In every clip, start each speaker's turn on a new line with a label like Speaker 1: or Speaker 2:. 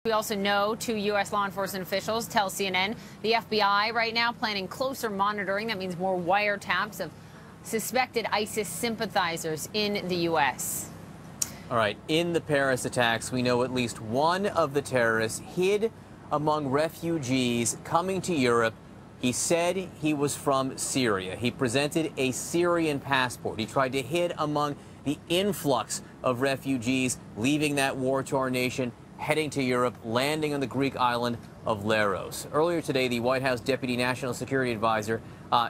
Speaker 1: We also know two U.S. law enforcement officials tell CNN the FBI right now planning closer monitoring. That means more wiretaps of suspected ISIS sympathizers in the U.S.
Speaker 2: All right. In the Paris attacks, we know at least one of the terrorists hid among refugees coming to Europe. He said he was from Syria. He presented a Syrian passport. He tried to hide among the influx of refugees leaving that war-torn nation, heading to Europe, landing on the Greek island of Leros. Earlier today, the White House Deputy National Security Advisor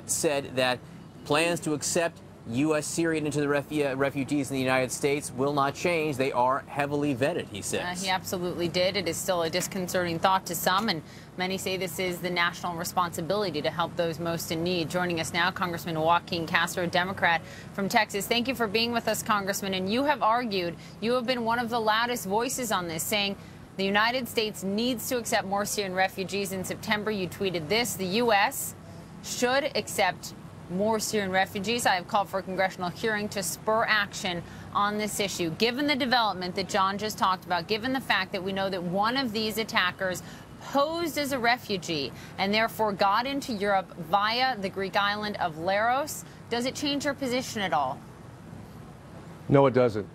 Speaker 2: said that plans to accept U.S. Syrian into the refugees in the United States will not change. They are heavily vetted, he says.
Speaker 1: He absolutely did. It is still a disconcerting thought to some, and many say this is the national responsibility to help those most in need. Joining us now, Congressman Joaquin Castro, Democrat from Texas. Thank you for being with us, Congressman. And you have argued, you have been one of the loudest voices on this, saying the United States needs to accept more Syrian refugees. In September, you tweeted this: the U.S. should accept more Syrian refugees. I have called for a congressional hearing to spur action on this issue. Given the development that John just talked about, given the fact that we know that one of these attackers posed as a refugee and therefore got into Europe via the Greek island of Leros, does it change your position at all?
Speaker 3: No, it doesn't.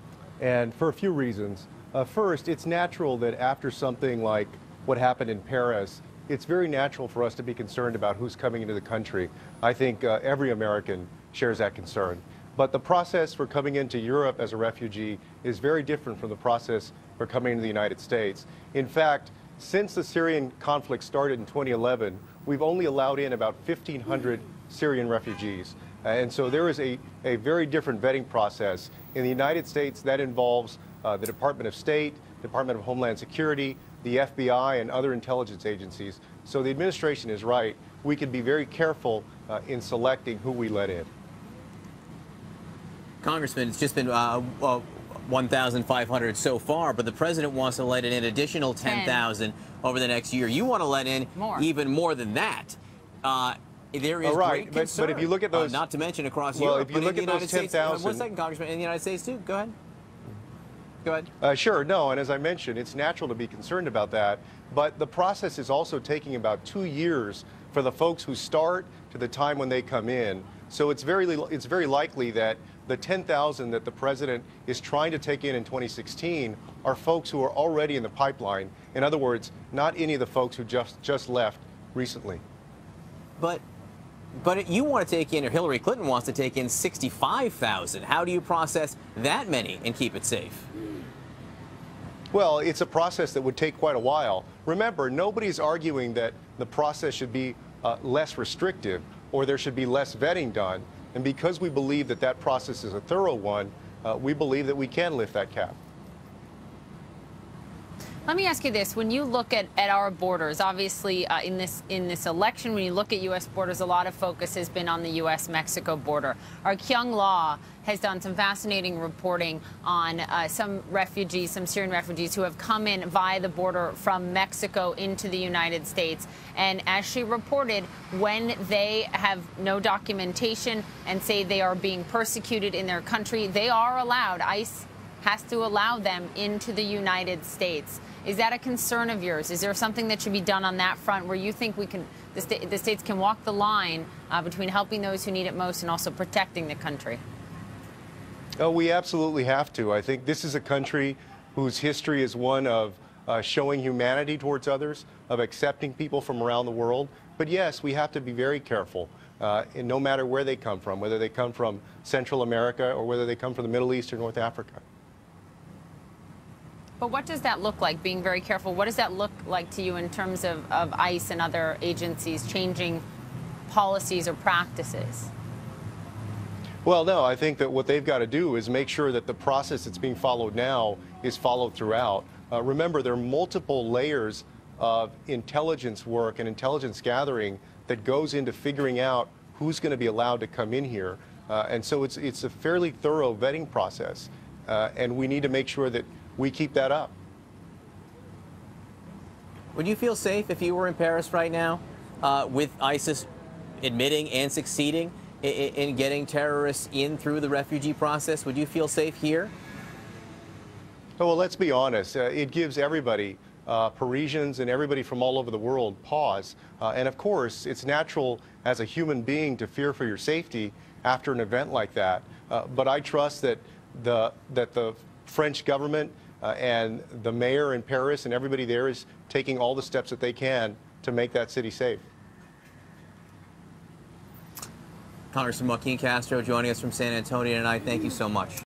Speaker 3: And for a few reasons. First, it's natural that after something like what happened in Paris, it's very natural for us to be concerned about who's coming into the country. I think every American shares that concern. But the process for coming into Europe as a refugee is very different from the process for coming into the United States. In fact, since the Syrian conflict started in 2011, we've only allowed in about 1,500 Syrian refugees. And so there is a very different vetting process. In the United States, that involves the Department of State, Department of Homeland Security, the FBI, and other intelligence agencies. So the administration is right. We can be very careful in selecting who we let in.
Speaker 2: Congressman, it's just been 1,500 so far, but the president wants to let in an additional 10,000 over the next year. You want to let in even more than that. There is great concern.
Speaker 3: But if you look at those,
Speaker 2: not to mention across Europe,
Speaker 3: if you look at those 10,000,
Speaker 2: 1 second, Congressman, in the United States too. Go ahead. Go ahead.
Speaker 3: Sure. No, and as I mentioned, it's natural to be concerned about that. But the process is also taking about 2 years for the folks who start to the time when they come in. So it's very likely that the 10,000 that the president is trying to take in 2016 are folks who are already in the pipeline. In other words, not any of the folks who just left recently.
Speaker 2: But you want to take in, or Hillary Clinton wants to take in 65,000. How do you process that many and keep it safe?
Speaker 3: Well, it's a process that would take quite a while. Remember, nobody's arguing that the process should be less restrictive or there should be less vetting done. And because we believe that that process is a thorough one, we believe that we can lift that cap.
Speaker 1: Let me ask you this. When you look at our borders, obviously in this election, when you look at U.S. borders, a lot of focus has been on the U.S.-Mexico border. Our Kyung Law has done some fascinating reporting on some refugees, some Syrian refugees who have come in via the border from Mexico into the United States. And as she reported, when they have no documentation and say they are being persecuted in their country, they are allowed, ICE has to allow them into the United States. Is that a concern of yours? Is there something that should be done on that front where you think the states can walk the line between helping those who need it most and also protecting the country?
Speaker 3: Oh, we absolutely have to. I think this is a country whose history is one of showing humanity towards others, of accepting people from around the world. But yes, we have to be very careful, and no matter where they come from, whether they come from Central America or whether they come from the Middle East or North Africa.
Speaker 1: But what does that look like, being very careful? What does that look like to you in terms of ICE and other agencies changing policies or practices?
Speaker 3: Well, no, I think that what they've got to do is make sure that the process that's being followed now is followed throughout. Remember, there are multiple layers of intelligence work and intelligence gathering that goes into figuring out who's going to be allowed to come in here. And so it's a fairly thorough vetting process, and we need to make sure that we keep that up.
Speaker 2: Would you feel safe if you were in Paris right now with ISIS admitting and succeeding in getting terrorists in through the refugee process? Would you feel safe here?
Speaker 3: Oh, well, let's be honest. It gives everybody Parisians and everybody from all over the world pause. And of course, it's natural as a human being to fear for your safety after an event like that. But I trust that the French government and the mayor in Paris and everybody there is taking all the steps that they can to make that city safe.
Speaker 2: Congressman Joaquin Castro joining us from San Antonio tonight. Thank you so much.